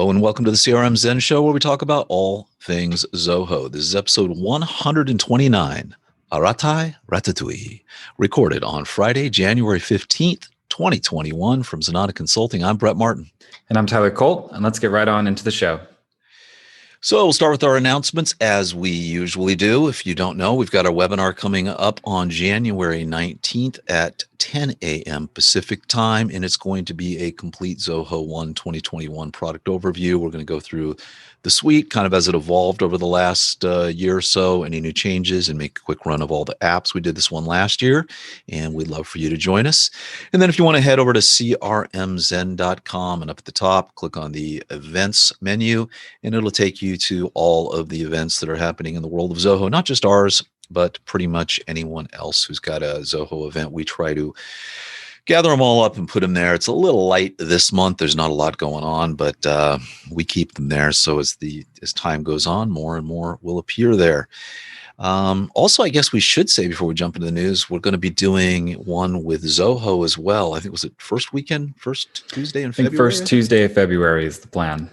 Hello and welcome to the CRM Zen Show, where we talk about all things Zoho. This is episode 129, Arattai, Ratatouille, recorded on Friday, January 15th, 2021 from Zanata Consulting. I'm Brett Martin. And I'm Tyler Colt, and let's get right on into the show. So we'll start with our announcements as we usually do. If you don't know, we've got our webinar coming up on January 19th at 10 a.m. Pacific time, and it's going to be a complete Zoho 1 2021 product overview. We're going to go through the suite kind of as it evolved over the last year or so, any new changes, and make a quick run of all the apps. We did this one last year, and we'd love for you to join us. And then if you want to head over to crmzen.com, and up at the top, click on the events menu, and it'll take you to all of the events that are happening in the world of Zoho, not just ours, but pretty much anyone else who's got a Zoho event. We try to gather them all up and put them there. It's a little light this month. There's not a lot going on, but we keep them there. So as time goes on, more and more will appear there. Also, I guess we should say before we jump into the news, we're going to be doing one with Zoho as well. I think was it first Tuesday in February? First Tuesday of February is the plan.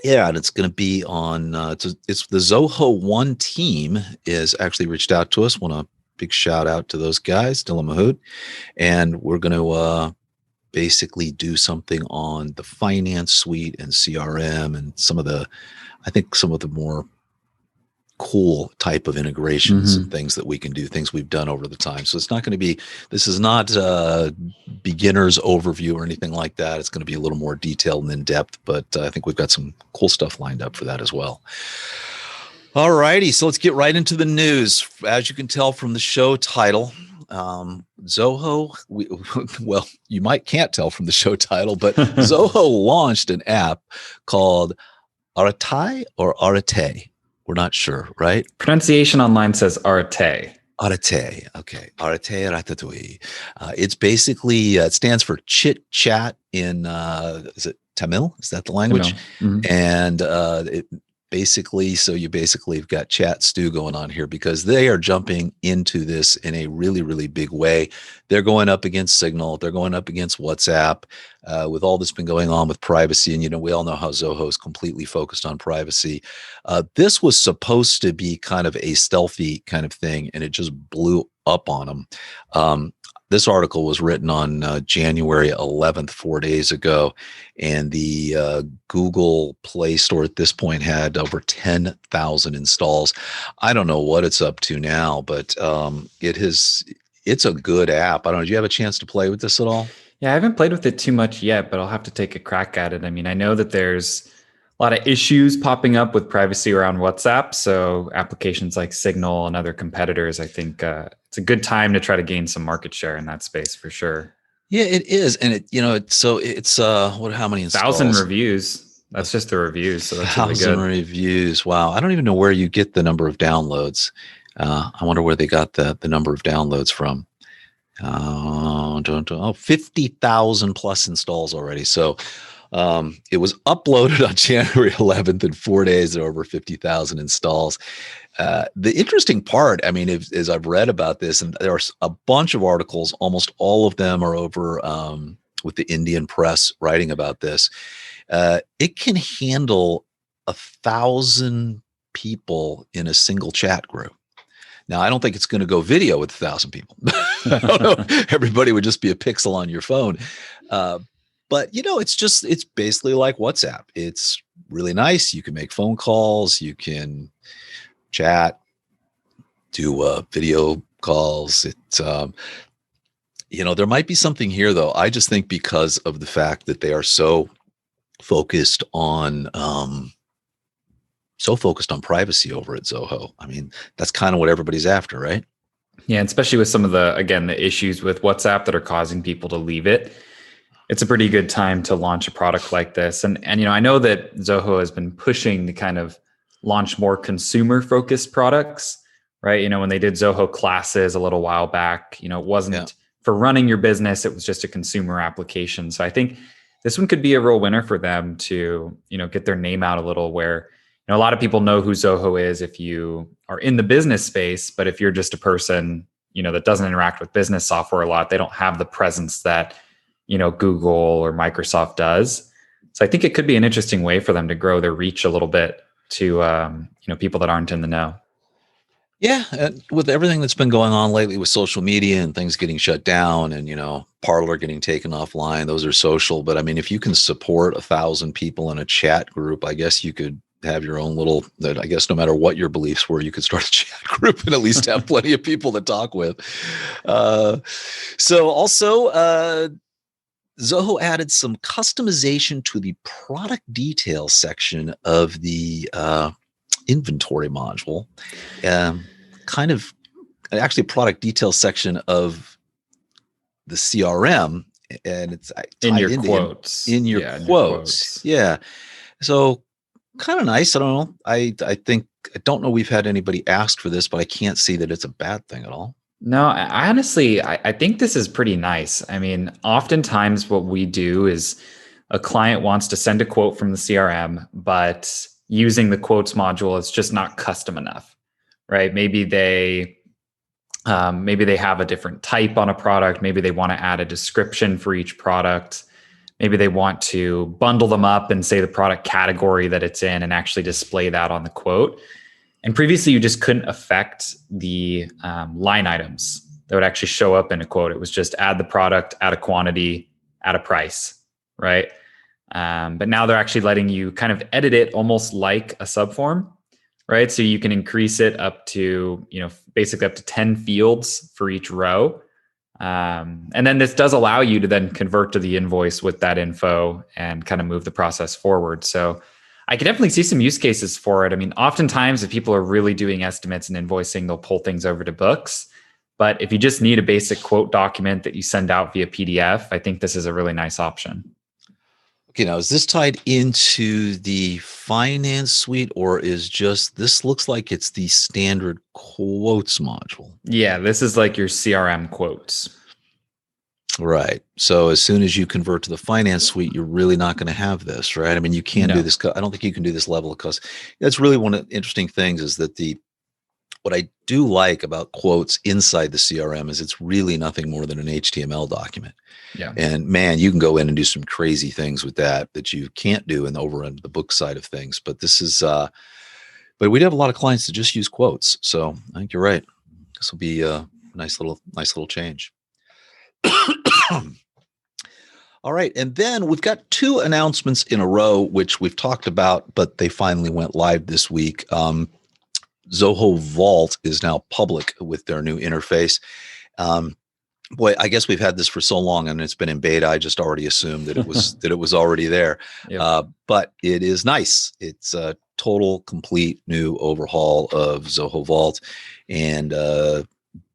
Yeah, and it's going to be on, it's the Zoho 1 team is actually reached out to us. Want a big shout out to those guys, Dylan Mahood. And we're going to basically do something on the finance suite and CRM and some of the more cool type of integrations and things that we can do, things we've done over the time. So it's not going to be, this is not a beginner's overview or anything like that. It's going to be a little more detailed and in depth, but I think we've got some cool stuff lined up for that as well. All righty. So let's get right into the news. As you can tell from the show title, Zoho, well, you can't tell from the show title, but Zoho launched an app called Arattai or Arattai. We're not sure, right? Pronunciation online says Arattai. Arattai. Okay. Arattai Ratatouille. It's basically, it stands for chit chat in, is it Tamil? Is that the language? And it basically, so you basically have got chat stew going on here because they are jumping into this in a really, really big way. They're going up against Signal. They're going up against WhatsApp. With all that's been going on with privacy, and we all know how Zoho is completely focused on privacy. This was supposed to be kind of a stealthy kind of thing, and it just blew up on them. This article was written on January 11th, 4 days ago, and the Google Play Store at this point had over 10,000 installs. I don't know what it's up to now, but it's a good app. I don't know. Did you have a chance to play with this at all? Yeah, I haven't played with it too much yet, but I'll have to take a crack at it. I mean, I know that there's a lot of issues popping up with privacy around WhatsApp. So applications like Signal and other competitors, I think it's a good time to try to gain some market share in that space for sure. Yeah, it is. And it's how many installs? 1,000 reviews. That's just the reviews. So that's really good. 1,000 reviews. Wow. I don't even know where you get the number of downloads. I wonder where they got the number of downloads from. 50,000 plus installs already. So it was uploaded on January 11th. In 4 days, there are over 50,000 installs. The interesting part, I mean, is I've read about this, and there are a bunch of articles, almost all of them are over with the Indian press writing about this. It can handle 1,000 people in a single chat group. Now, I don't think it's going to go video with 1,000 people. I don't know. Everybody would just be a pixel on your phone. But, it's basically like WhatsApp. It's really nice. You can make phone calls. You can chat, do video calls. There might be something here, though. I just think because of the fact that they are so focused on privacy over at Zoho. I mean, that's kind of what everybody's after, right? Yeah, and especially with some of the issues with WhatsApp that are causing people to leave it. It's a pretty good time to launch a product like this. And I know that Zoho has been pushing to kind of launch more consumer-focused products, right? When they did Zoho Classes a little while back, it wasn't for running your business. It was just a consumer application. So I think this one could be a real winner for them to, get their name out a little where, a lot of people know who Zoho is if you are in the business space, but if you're just a person, that doesn't interact with business software a lot, they don't have the presence that, Google or Microsoft does. So I think it could be an interesting way for them to grow their reach a little bit to people that aren't in the know. Yeah, with everything that's been going on lately with social media and things getting shut down and, Parler getting taken offline, those are social. But I mean, if you can support 1,000 people in a chat group, I guess you could have your own little, I guess no matter what your beliefs were, you could start a chat group and at least have plenty of people to talk with. So also, Zoho added some customization to the product details section of the inventory module. Kind of actually product details section of the CRM, and it's in your quotes. In your quotes. Yeah. So kind of nice. I don't know. I don't know we've had anybody ask for this, but I can't see that it's a bad thing at all. No, I honestly, I think this is pretty nice. I mean, oftentimes what we do is a client wants to send a quote from the CRM, but using the quotes module is just not custom enough, right? Maybe they have a different type on a product. Maybe they want to add a description for each product. Maybe they want to bundle them up and say the product category that it's in and actually display that on the quote. And previously, you just couldn't affect the line items that would actually show up in a quote. It was just add the product, add a quantity, add a price, right? But now they're actually letting you kind of edit it almost like a subform, right? So you can increase it up to, basically up to 10 fields for each row. And then this does allow you to then convert to the invoice with that info and kind of move the process forward. So I can definitely see some use cases for it. I mean, oftentimes if people are really doing estimates and invoicing, they'll pull things over to books. But if you just need a basic quote document that you send out via PDF, I think this is a really nice option. Okay, now is this tied into the finance suite, or is this looks like it's the standard quotes module? Yeah, this is like your CRM quotes. Right. So as soon as you convert to the finance suite, you're really not going to have this, right? I mean, you can't do this. I don't think you can do this level of cost. That's really one of the interesting things is that what I do like about quotes inside the CRM is it's really nothing more than an HTML document. Yeah. And man, you can go in and do some crazy things with that you can't do over on the book side of things. But this is, but we do have a lot of clients that just use quotes. So I think you're right. This will be a nice little change. All right. And then we've got 2 announcements in a row, which we've talked about, but they finally went live this week. Zoho Vault is now public with their new interface. Boy, I guess we've had this for so long and it's been in beta. I just already assumed that it was already there. Yep. But it is nice. It's a total, complete new overhaul of Zoho Vault. And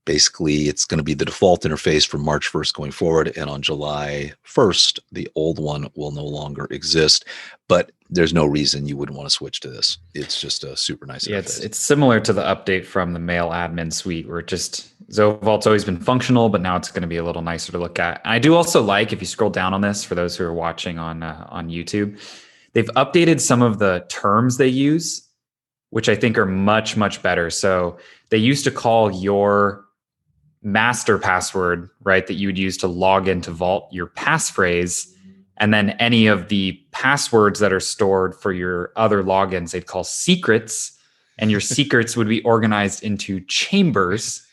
basically, it's going to be the default interface from March 1st going forward. And on July 1st, the old one will no longer exist. But there's no reason you wouldn't want to switch to this. It's just a super nice interface. It's similar to the update from the mail admin suite where Zoho Vault's always been functional, but now it's going to be a little nicer to look at. And I do also like, if you scroll down on this, for those who are watching on YouTube, they've updated some of the terms they use, which I think are much, much better. So they used to call your master password, right, that you would use to log into Vault, your passphrase, and then any of the passwords that are stored for your other logins, they'd call secrets, and your secrets would be organized into chambers,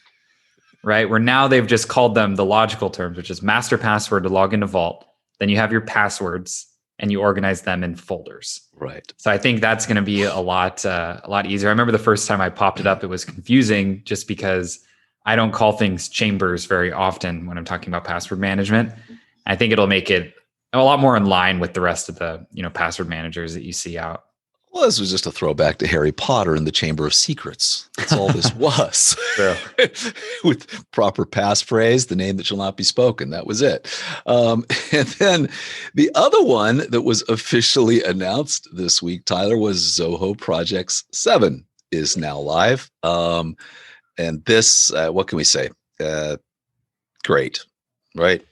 right? Where now they've just called them the logical terms, which is master password to log into Vault. Then you have your passwords and you organize them in folders. Right. So I think that's going to be a lot easier. I remember the first time I popped it up, it was confusing just because I don't call things chambers very often when I'm talking about password management. I think it'll make it a lot more in line with the rest of the, password managers that you see out. Well, this was just a throwback to Harry Potter and the Chamber of Secrets. That's all this was. With proper passphrase, the name that shall not be spoken. That was it. And then the other one that was officially announced this week, Tyler, was Zoho Projects 7 is now live. And this, what can we say? Great, right?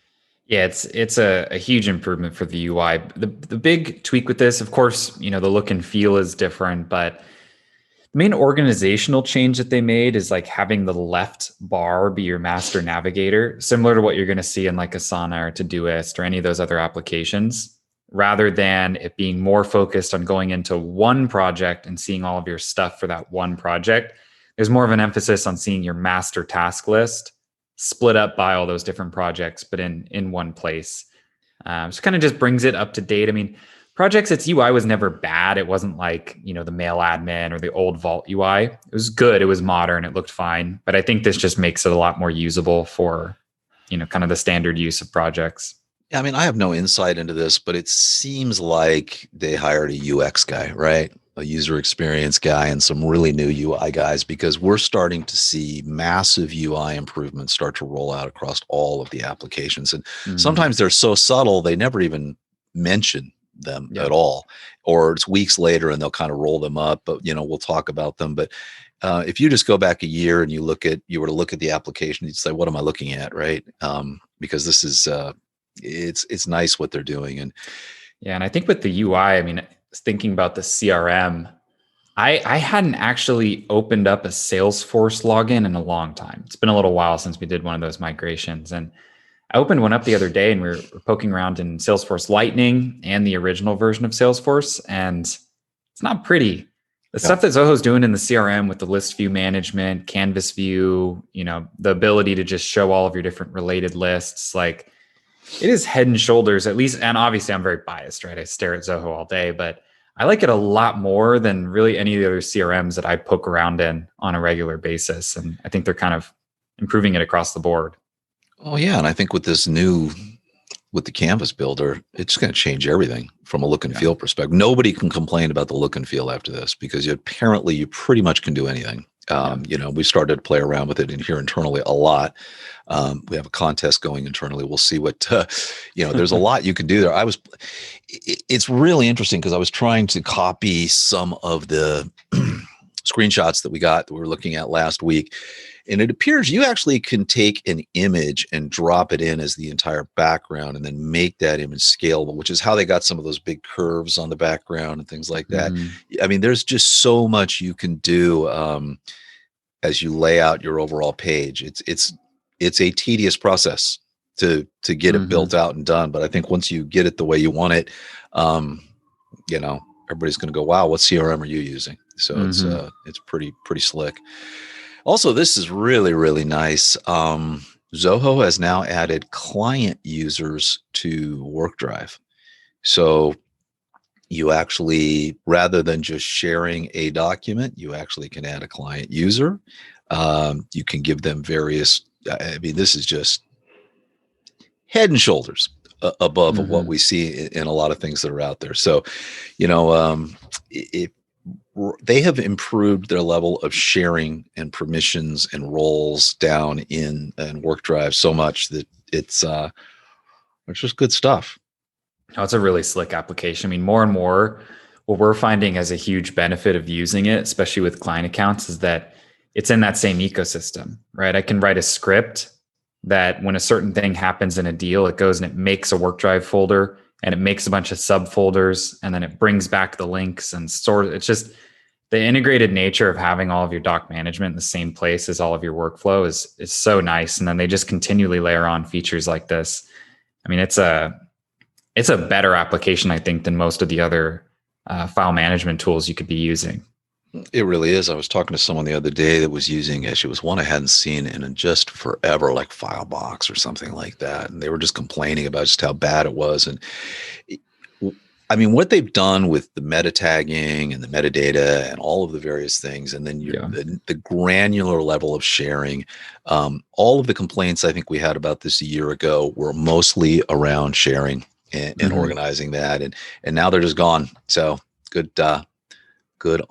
Yeah, it's a huge improvement for the UI. The big tweak with this, of course, the look and feel is different, but the main organizational change that they made is like having the left bar be your master navigator, similar to what you're going to see in like Asana or Todoist or any of those other applications. rather than it being more focused on going into one project and seeing all of your stuff for that one project. There's more of an emphasis on seeing your master task list split up by all those different projects, but in one place. So kind of just brings it up to date. I mean, projects, its UI was never bad. It wasn't like, the mail admin or the old Vault UI. It was good. It was modern. It looked fine. But I think this just makes it a lot more usable for, kind of the standard use of projects. Yeah, I mean, I have no insight into this, but it seems like they hired a UX guy, right? A user experience guy and some really new UI guys, because we're starting to see massive UI improvements start to roll out across all of the applications. And sometimes they're so subtle, they never even mention them at all, or it's weeks later and they'll kind of roll them up, but we'll talk about them. But if you just go back a year and you were to look at the application, you'd say, what am I looking at? Right. Because this is, it's nice what they're doing. And I think with the UI, I mean, thinking about the CRM, I hadn't actually opened up a Salesforce login in a long time. It's been a little while since we did one of those migrations. And I opened one up the other day and we were poking around in Salesforce Lightning and the original version of Salesforce. And it's not pretty. The stuff that Zoho's doing in the CRM with the list view management, canvas view, the ability to just show all of your different related lists, like it is head and shoulders, at least. And obviously I'm very biased, right? I stare at Zoho all day, but I like it a lot more than really any of the other CRMs that I poke around in on a regular basis. And I think they're kind of improving it across the board. Oh yeah. And I think with the Canvas builder, it's going to change everything from a look and feel perspective. Nobody can complain about the look and feel after this, because apparently you pretty much can do anything. We started to play around with it in here internally a lot. We have a contest going internally. We'll see what, there's a lot you can do there. It's really interesting because I was trying to copy some of the screenshots that we were looking at last week. And it appears you actually can take an image and drop it in as the entire background and then make that image scalable, which is how they got some of those big curves on the background and things like that. I mean, there's just so much you can do as you lay out your overall page. It's a tedious process to get it built out and done. But I think once you get it the way you want it, everybody's going to go, wow, what CRM are you using? So it's pretty slick. Also, this is really, really nice. Zoho has now added client users to WorkDrive. So you actually, rather than just sharing a document, you actually can add a client user. You can give them various, this is just head and shoulders above what we see in a lot of things that are out there. So, they have improved their level of sharing and permissions and roles down in WorkDrive so much that it's just good stuff. Oh, it's a really slick application. I mean, more and more, what we're finding as a huge benefit of using it, especially with client accounts, is that it's in that same ecosystem, right? I can write a script that when a certain thing happens in a deal, it goes and it makes a WorkDrive folder and it makes a bunch of subfolders, and then it brings back the links and stores. It's just the integrated nature of having all of your doc management in the same place as all of your workflow is so nice. And then they just continually layer on features like this. I mean, it's a better application, I think, than most of the other file management tools you could be using. It really is. I was talking to someone the other day that was using it. It was one I hadn't seen in just forever, like Filebox or something like that. And they were just complaining about just how bad it was. And I mean, what they've done with the meta tagging and the metadata and all of the various things, and then the granular level of sharing, all of the complaints I think we had about this a year ago were mostly around sharing and organizing that. And now they're just gone. So good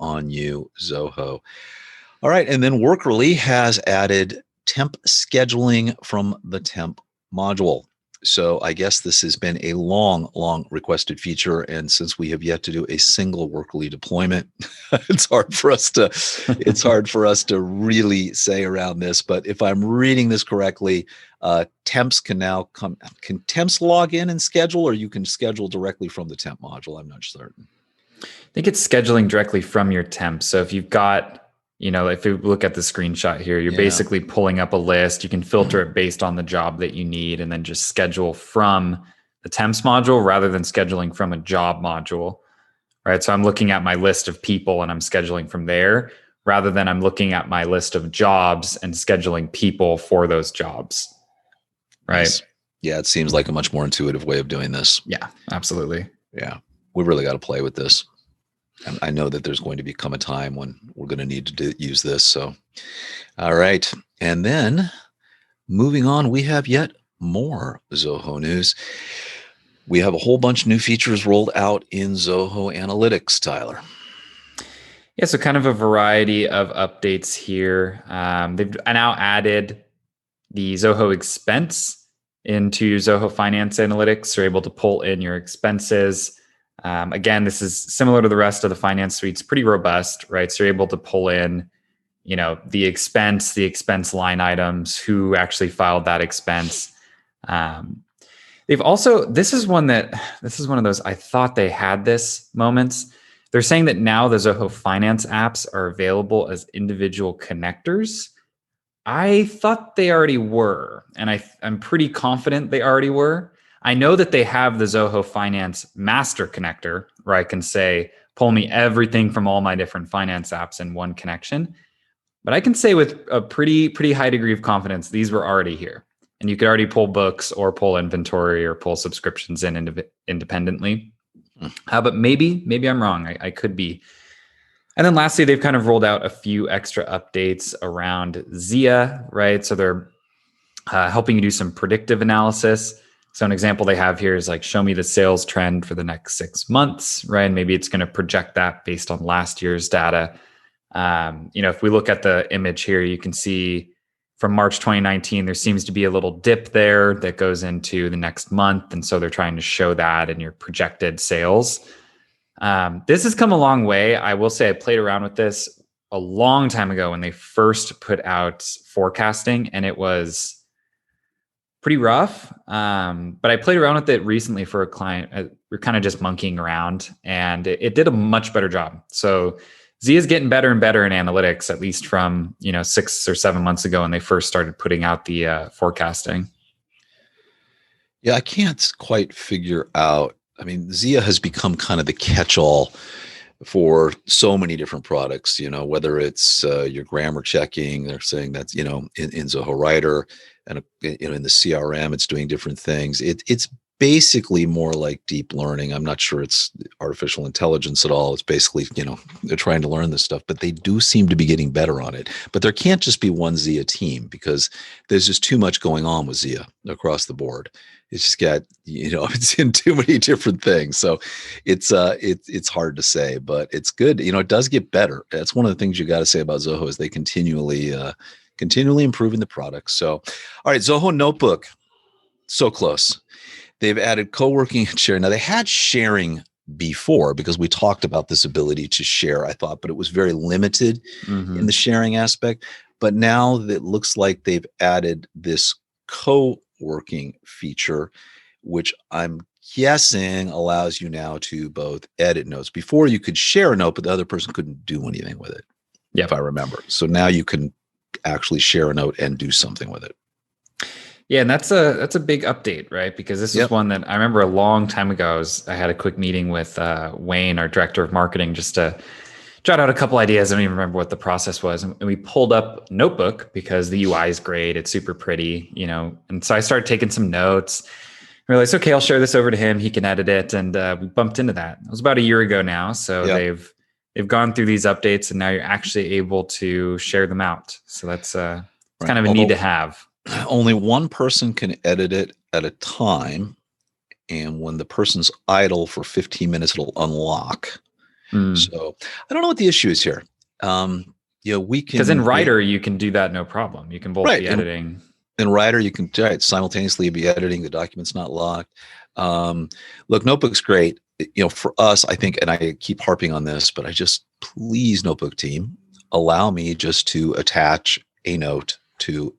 on you, Zoho. All right. And then Workrily has added temp scheduling from the temp module. So I guess this has been a long requested feature. And since we have yet to do a single Workrily deployment, it's hard for us to really say around this. But if I'm reading this correctly, temps can temps log in and schedule, or you can schedule directly from the temp module? I'm not certain. I think it's scheduling directly from your temp. So if you've got, if you look at the screenshot here, you're basically pulling up a list. You can filter it based on the job that you need and then just schedule from the temps module rather than scheduling from a job module, right? So I'm looking at my list of people and I'm scheduling from there rather than I'm looking at my list of jobs and scheduling people for those jobs, right? Nice. Yeah, it seems like a much more intuitive way of doing this. Yeah, absolutely. Yeah, we really got to play with this. And I know that there's going to become a time when we're going to need to use this. So, all right. And then moving on, we have yet more Zoho news. We have a whole bunch of new features rolled out in Zoho Analytics, Tyler. Yeah, so kind of a variety of updates here. They've now added the Zoho expense into Zoho Finance Analytics. You're able to pull in your expenses. Again, this is similar to the rest of the finance suite. It's pretty robust, right? So you're able to pull in, the expense line items, who actually filed that expense. They've also, this is one of those, I thought they had this moments. They're saying that now the Zoho Finance apps are available as individual connectors. I thought they already were, and I'm pretty confident they already were. I know that they have the Zoho Finance Master Connector, where I can say, pull me everything from all my different finance apps in one connection. But I can say with a pretty high degree of confidence, these were already here. And you could already pull books or pull inventory or pull subscriptions in independently. But maybe I'm wrong. I could be. And then lastly, they've kind of rolled out a few extra updates around Zia, right? So they're helping you do some predictive analysis. So an example they have here is like, show me the sales trend for the next 6 months, right? And maybe it's going to project that based on last year's data. If we look at the image here, you can see from March 2019, there seems to be a little dip there that goes into the next month. And so they're trying to show that in your projected sales. This has come a long way. I will say I played around with this a long time ago when they first put out forecasting, and it was pretty rough. But I played around with it recently for a client. We're kind of just monkeying around, and it did a much better job. So Zia is getting better and better in analytics, at least from 6 or 7 months ago when they first started putting out the forecasting. Yeah, I can't quite figure out. I mean, Zia has become kind of the catch-all for so many different products. Whether it's your grammar checking, they're saying that's in Zoho Writer, and in the CRM, it's doing different things. It's basically more like deep learning. I'm not sure it's artificial intelligence at all. It's basically, they're trying to learn this stuff, but they do seem to be getting better on it. But there can't just be one Zia team, because there's just too much going on with Zia across the board. It's just got, it's in too many different things. So it's hard to say, but it's good. It does get better. That's one of the things you got to say about Zoho, is they continually improving the product. So, all right, Zoho Notebook, so close. They've added co-working and sharing. Now, they had sharing before, because we talked about this ability to share, I thought, but it was very limited in the sharing aspect. But now it looks like they've added this co-working feature, which I'm guessing allows you now to both edit notes. Before, you could share a note, but the other person couldn't do anything with it, if I remember. So now you can actually share a note and do something with it. Yeah, and that's a big update, right? Because this is one that I remember a long time ago. I had a quick meeting with Wayne, our director of marketing, just to jot out a couple ideas. I don't even remember what the process was. And we pulled up Notebook because the UI is great. It's super pretty, And so I started taking some notes. I realized, okay, I'll share this over to him. He can edit it. And we bumped into that. It was about a year ago now. So they've gone through these updates, and now you're actually able to share them out. So that's kind of a need to have. Only one person can edit it at a time. And when the person's idle for 15 minutes, it'll unlock. So I don't know what the issue is here. We can, because in Writer, you can do that no problem. You can both be editing. In Writer, you can simultaneously be editing. The document's not locked. Look, Notebook's great. For us, I think, and I keep harping on this, but please, Notebook team, allow me just to attach a note to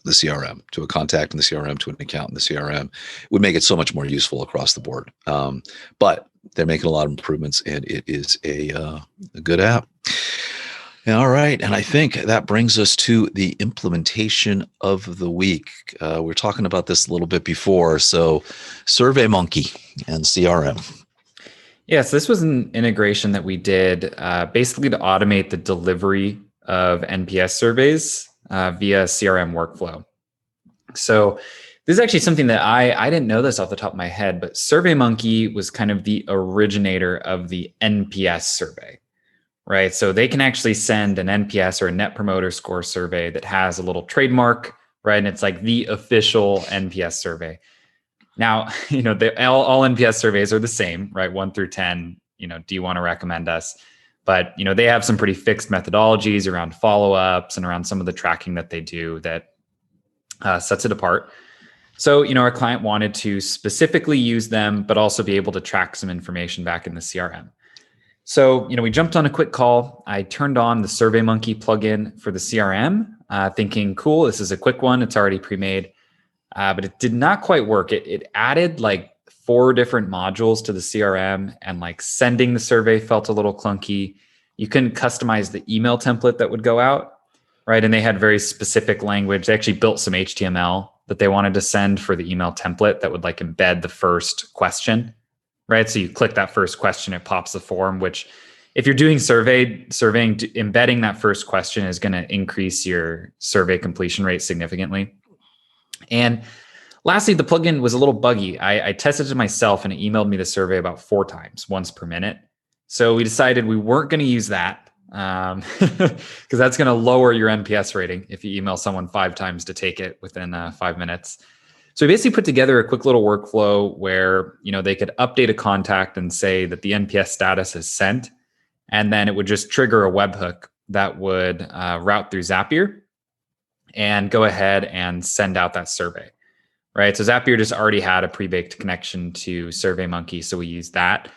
the CRM, to a contact in the CRM, to an account in the CRM. It would make it so much more useful across the board. But they're making a lot of improvements, and it is a good app. All right. And I think that brings us to the implementation of the week. We were talking about this a little bit before. So SurveyMonkey and CRM. Yes, this was an integration that we did basically to automate the delivery of NPS surveys via CRM workflow. So this is actually something that I didn't know this off the top of my head, but SurveyMonkey was kind of the originator of the NPS survey, right? So they can actually send an NPS or a Net Promoter Score survey that has a little trademark, right? And it's like the official NPS survey. Now, all NPS surveys are the same, right? 1 through 10, do you want to recommend us? But, they have some pretty fixed methodologies around follow-ups and around some of the tracking that they do that sets it apart. So, our client wanted to specifically use them, but also be able to track some information back in the CRM. So, we jumped on a quick call. I turned on the SurveyMonkey plugin for the CRM, thinking, cool, this is a quick one. It's already pre-made. But it did not quite work. It added like 4 different modules to the CRM, and like sending the survey felt a little clunky. You couldn't customize the email template that would go out, right? And they had very specific language. They actually built some HTML that they wanted to send for the email template that would like embed the first question, right? So you click that first question, it pops the form, which if you're doing surveying, embedding that first question is going to increase your survey completion rate significantly. And lastly, the plugin was a little buggy. I tested it myself and it emailed me the survey about 4 times, once per minute. So we decided we weren't going to use that because that's going to lower your NPS rating if you email someone 5 times to take it within 5 minutes. So we basically put together a quick little workflow where they could update a contact and say that the NPS status is sent, and then it would just trigger a webhook that would route through Zapier and go ahead and send out that survey, right? So Zapier just already had a pre-baked connection to SurveyMonkey, so we used that.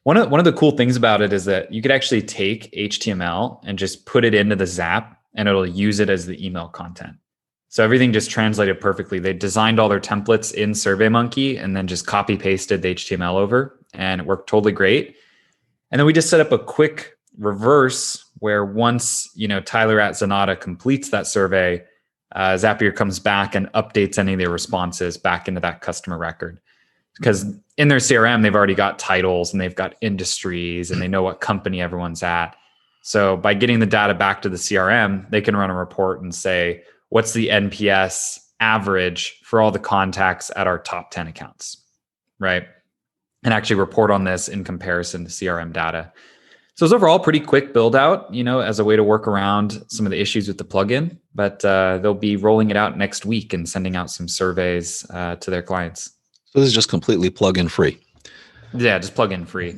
One of the cool things about it is that you could actually take HTML and just put it into the Zap, and it'll use it as the email content. So everything just translated perfectly. They designed all their templates in SurveyMonkey and then just copy pasted the HTML over, and it worked totally great. And then we just set up a quick reverse where once Tyler at Zenata completes that survey, Zapier comes back and updates any of their responses back into that customer record. Because in their CRM, they've already got titles and they've got industries and they know what company everyone's at. So by getting the data back to the CRM, they can run a report and say, what's the NPS average for all the contacts at our top 10 accounts, right? And actually report on this in comparison to CRM data. So it's overall pretty quick build out, as a way to work around some of the issues with the plugin, but they'll be rolling it out next week and sending out some surveys to their clients. So this is just completely plug-in free. Yeah, just plug-in free.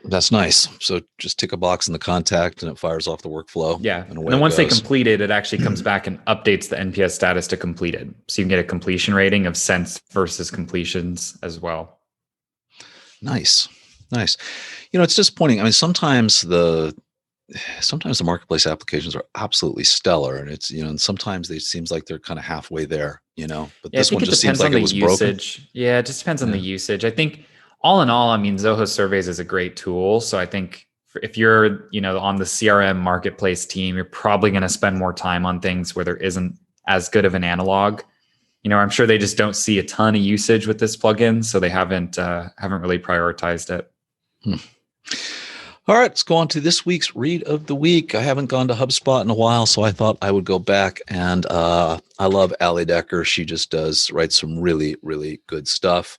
That's nice. So just tick a box in the contact and it fires off the workflow. Yeah. And then once they complete it, it actually comes back and updates the NPS status to completed. So you can get a completion rating of sents versus completions as well. Nice. It's disappointing. I mean, sometimes the marketplace applications are absolutely stellar, and it's and sometimes it seems like they're kind of halfway there. But this one just seems like it was broken. Yeah, it just depends on the usage. I think all in all, I mean, Zoho Surveys is a great tool. So I think if you're on the CRM marketplace team, you're probably going to spend more time on things where there isn't as good of an analog. I'm sure they just don't see a ton of usage with this plugin, so they haven't really prioritized it. All right, let's go on to this week's read of the week. I haven't gone to HubSpot in a while, so I thought I would go back. And I love Allie Decker. She just writes some really, really good stuff.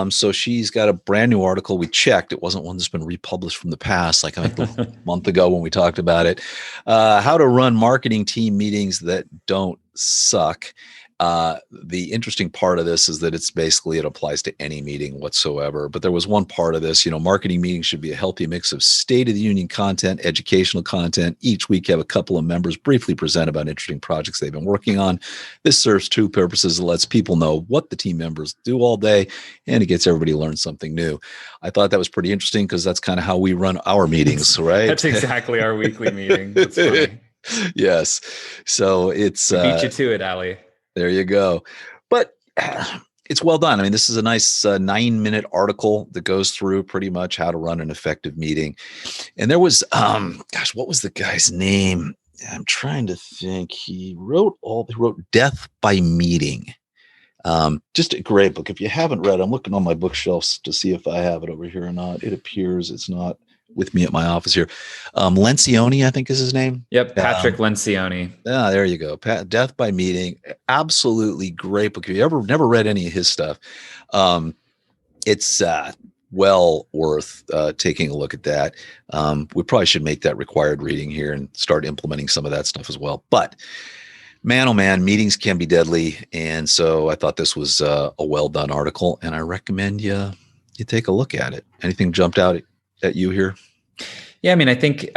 So she's got a brand new article. We checked. It wasn't one that's been republished from the past, like a month ago when we talked about it. How to run marketing team meetings that don't suck. The interesting part of this is that it applies to any meeting whatsoever. But there was one part of this, marketing meetings should be a healthy mix of state of the union content, educational content. Each week, have a couple of members briefly present about interesting projects they've been working on. This serves 2 purposes. It lets people know what the team members do all day, and it gets everybody to learn something new. I thought that was pretty interesting because that's kind of how we run our meetings, right? That's exactly our weekly meeting. That's funny. Yes. So it's beat you to it, Allie. There you go. But it's well done. I mean, this is a nice 9-minute article that goes through pretty much how to run an effective meeting. And there was, what was the guy's name? I'm trying to think. He wrote Death by Meeting. Just a great book. If you haven't read, I'm looking on my bookshelves to see if I have it over here or not. It appears it's not with me at my office here. Lencioni, I think is his name. Yep, Patrick Lencioni. There you go. Death by Meeting. Absolutely great book. If you never read any of his stuff, it's well worth taking a look at that. We probably should make that required reading here and start implementing some of that stuff as well. But man, oh man, meetings can be deadly. And so I thought this was a well done article, and I recommend you take a look at it. Anything jumped out at you here? Yeah, I mean, I think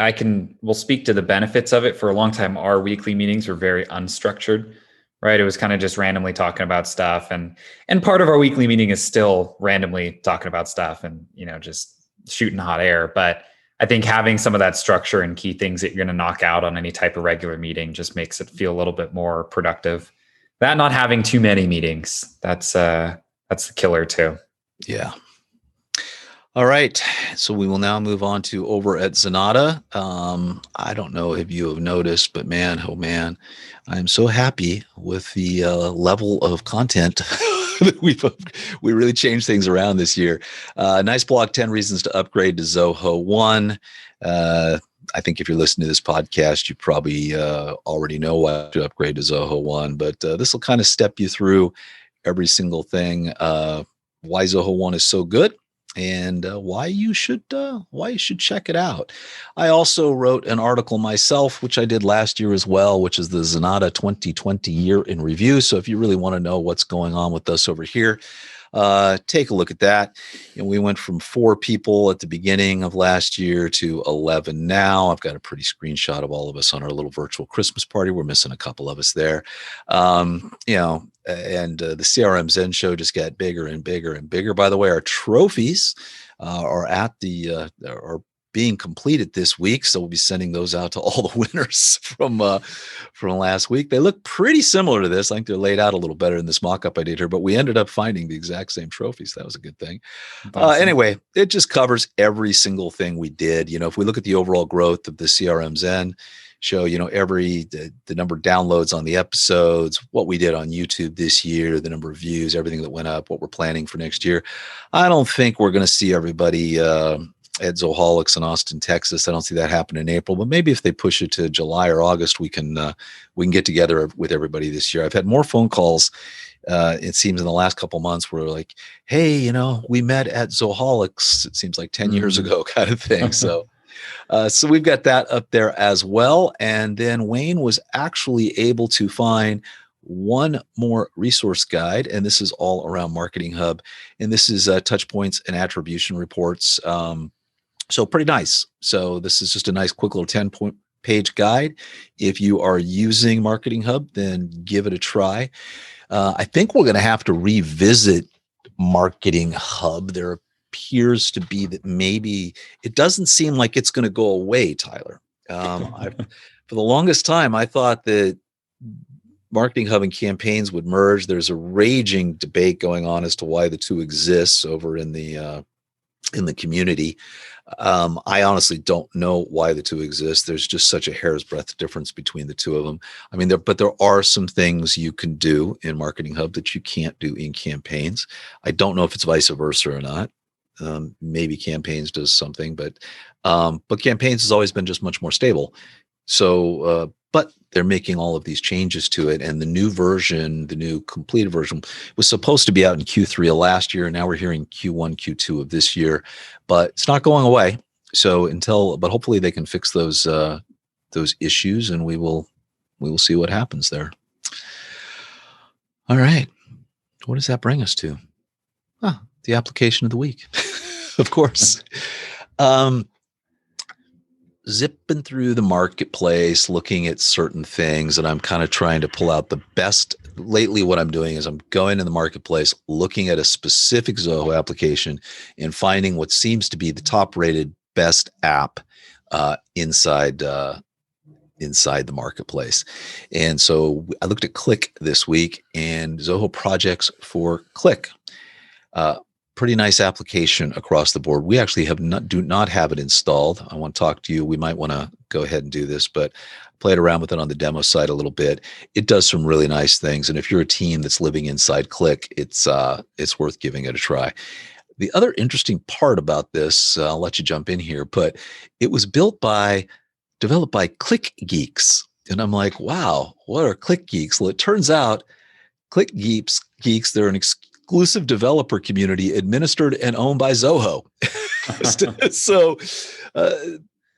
we'll speak to the benefits of it. For a long time, our weekly meetings were very unstructured, right? It was kind of just randomly talking about stuff. And part of our weekly meeting is still randomly talking about stuff and, just shooting hot air. But I think having some of that structure and key things that you're going to knock out on any type of regular meeting just makes it feel a little bit more productive. That not having too many meetings, that's the killer too. Yeah. All right. So we will now move on to over at Zenata. I don't know if you have noticed, but man, oh man, I'm so happy with the level of content. We really changed things around this year. Nice blog, 10 reasons to upgrade to Zoho 1. I think if you're listening to this podcast, you probably already know why to upgrade to Zoho 1, but this will kind of step you through every single thing, why Zoho 1 is so good, and why you should check it out. I also wrote an article myself, which I did last year as well, which is the Zenata 2020 year in review. So if you really want to know what's going on with us over here, take a look at that. And we went from 4 people at the beginning of last year to 11 now. I've got a pretty screenshot of all of us on our little virtual Christmas party. We're missing a couple of us there. And the CRM Zen Show just got bigger and bigger and bigger. By the way, our trophies are being completed this week, so we'll be sending those out to all the winners from last week. They look pretty similar to this. I think they're laid out a little better in this mock-up I did here, but we ended up finding the exact same trophies. That was a good thing. Awesome. Anyway, it just covers every single thing we did. If we look at the overall growth of the CRM Zen Show, the number of downloads on the episodes, what we did on YouTube this year, the number of views, everything that went up, what we're planning for next year. I don't think we're going to see everybody at Zoholics in Austin, Texas. I don't see that happen in April, but maybe if they push it to July or August, we can get together with everybody this year. I've had more phone calls, it seems, in the last couple months where like, hey, we met at Zoholics, it seems like 10 years ago kind of thing. So we've got that up there as well. And then Wayne was actually able to find one more resource guide, and this is all around Marketing Hub. And this is touch points and attribution reports. So pretty nice. So this is just a nice, quick little 10-page guide. If you are using Marketing Hub, then give it a try. I think we're going to have to revisit Marketing Hub. There appears to be that maybe it doesn't seem like it's going to go away, Tyler. For the longest time, I thought that Marketing Hub and Campaigns would merge. There's a raging debate going on as to why the two exists over in the community. I honestly don't know why the two exist. There's just such a hair's breadth difference between the two of them. I mean, but there are some things you can do in Marketing Hub that you can't do in Campaigns. I don't know if it's vice versa or not. Maybe Campaigns does something, but Campaigns has always been just much more stable. So, but they're making all of these changes to it, and the new version, the new completed version, was supposed to be out in Q3 of last year. Now we're hearing Q1, Q2 of this year, but it's not going away. So but hopefully they can fix those issues, and we will see what happens there. All right, what does that bring us to? The application of the week, of course. Zipping through the marketplace, looking at certain things, and I'm kind of trying to pull out the best. Lately, what I'm doing is I'm going in the marketplace, looking at a specific Zoho application and finding what seems to be the top rated best app inside inside the marketplace. And so I looked at Cliq this week, and Zoho projects for Cliq. Pretty nice application across the board. We actually do not have it installed. I want to talk to you. We might want to go ahead and do this, but played around with it on the demo site a little bit. It does some really nice things. And if you're a team that's living inside Cliq, it's worth giving it a try. The other interesting part about this, I'll let you jump in here, but it was developed by Cliq geeks. And I'm like, wow, what are Cliq geeks? Well, it turns out Cliq geeks, they're an exclusive developer community administered and owned by Zoho. So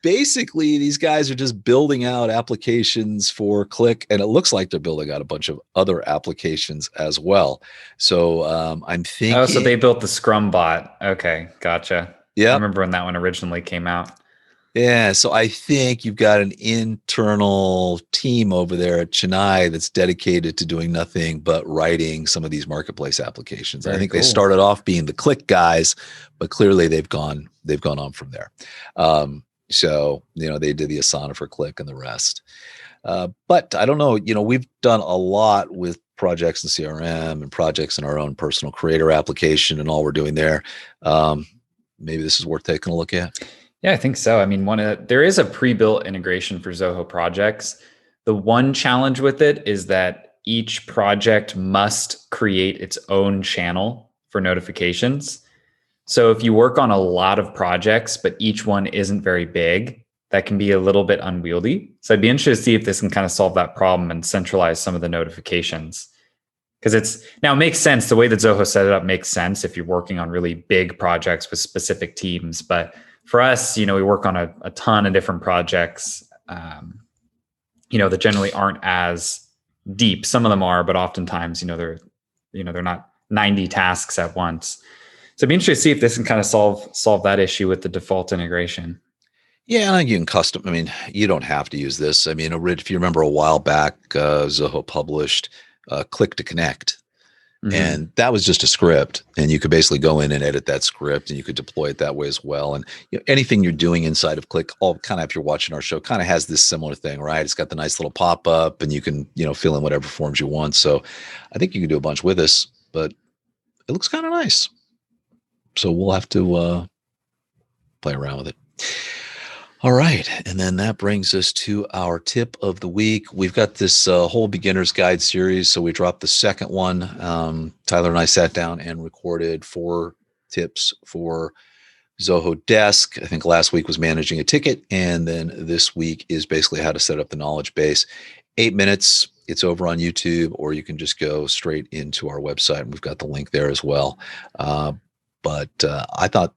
basically, these guys are just building out applications for Cliq, and it looks like they're building out a bunch of other applications as well. So I'm thinking. Oh, so they built the Scrum bot. Okay, gotcha. Yeah, I remember when that one originally came out. Yeah, so I think you've got an internal team over there at Chennai that's dedicated to doing nothing but writing some of these marketplace applications. I think they started off being the Cliq guys, but clearly they've gone on from there. So they did the Asana for Cliq and the rest. But I don't know. We've done a lot with projects in CRM and projects in our own personal creator application and all we're doing there. Maybe this is worth taking a look at. Yeah, I think so. I mean, there is a pre-built integration for Zoho projects. The one challenge with it is that each project must create its own channel for notifications. So if you work on a lot of projects, but each one isn't very big, that can be a little bit unwieldy. So I'd be interested to see if this can kind of solve that problem and centralize some of the notifications. Because it makes sense. The way that Zoho set it up makes sense if you're working on really big projects with specific teams. But for us, we work on a ton of different projects, that generally aren't as deep. Some of them are, but oftentimes, they're not 90 tasks at once. So I'd be interested to see if this can kind of solve that issue with the default integration. Yeah, I think you can custom. I mean, you don't have to use this. I mean, if you remember a while back, Zoho published Cliq to Connect. Mm-hmm. And that was just a script, and you could basically go in and edit that script, and you could deploy it that way as well. And anything you're doing inside of Cliq, all kind of, if you're watching our show, kind of has this similar thing, right? It's got the nice little pop up, and you can fill in whatever forms you want. So I think you can do a bunch with this, but it looks kind of nice. So we'll have to play around with it. All right. And then that brings us to our tip of the week. We've got this whole beginner's guide series. So we dropped the second one. Tyler and I sat down and recorded 4 tips for Zoho Desk. I think last week was managing a ticket. And then this week is basically how to set up the knowledge base. 8 minutes. It's over on YouTube, or you can just go straight into our website. And we've got the link there as well. But I thought,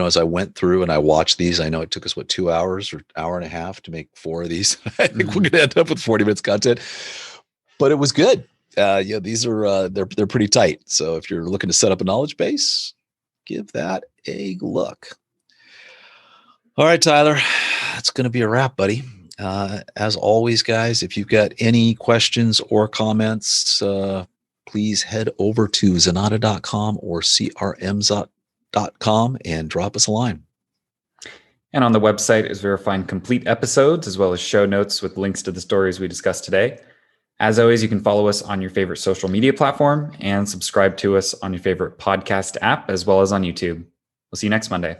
as I went through and I watched these, I know it took us 2 hours or hour and a half to make 4 of these. I think we're going to end up with 40 minutes content, but it was good. These are they're pretty tight. So if you're looking to set up a knowledge base, give that a look. All right, Tyler, that's going to be a wrap, buddy. As always, guys, if you've got any questions or comments, please head over to Zenata.com or CRM.com and drop us a line. And on the website is where you'll find complete episodes as well as show notes with links to the stories we discussed today. As always, you can follow us on your favorite social media platform and subscribe to us on your favorite podcast app as well as on YouTube. We'll see you next Monday.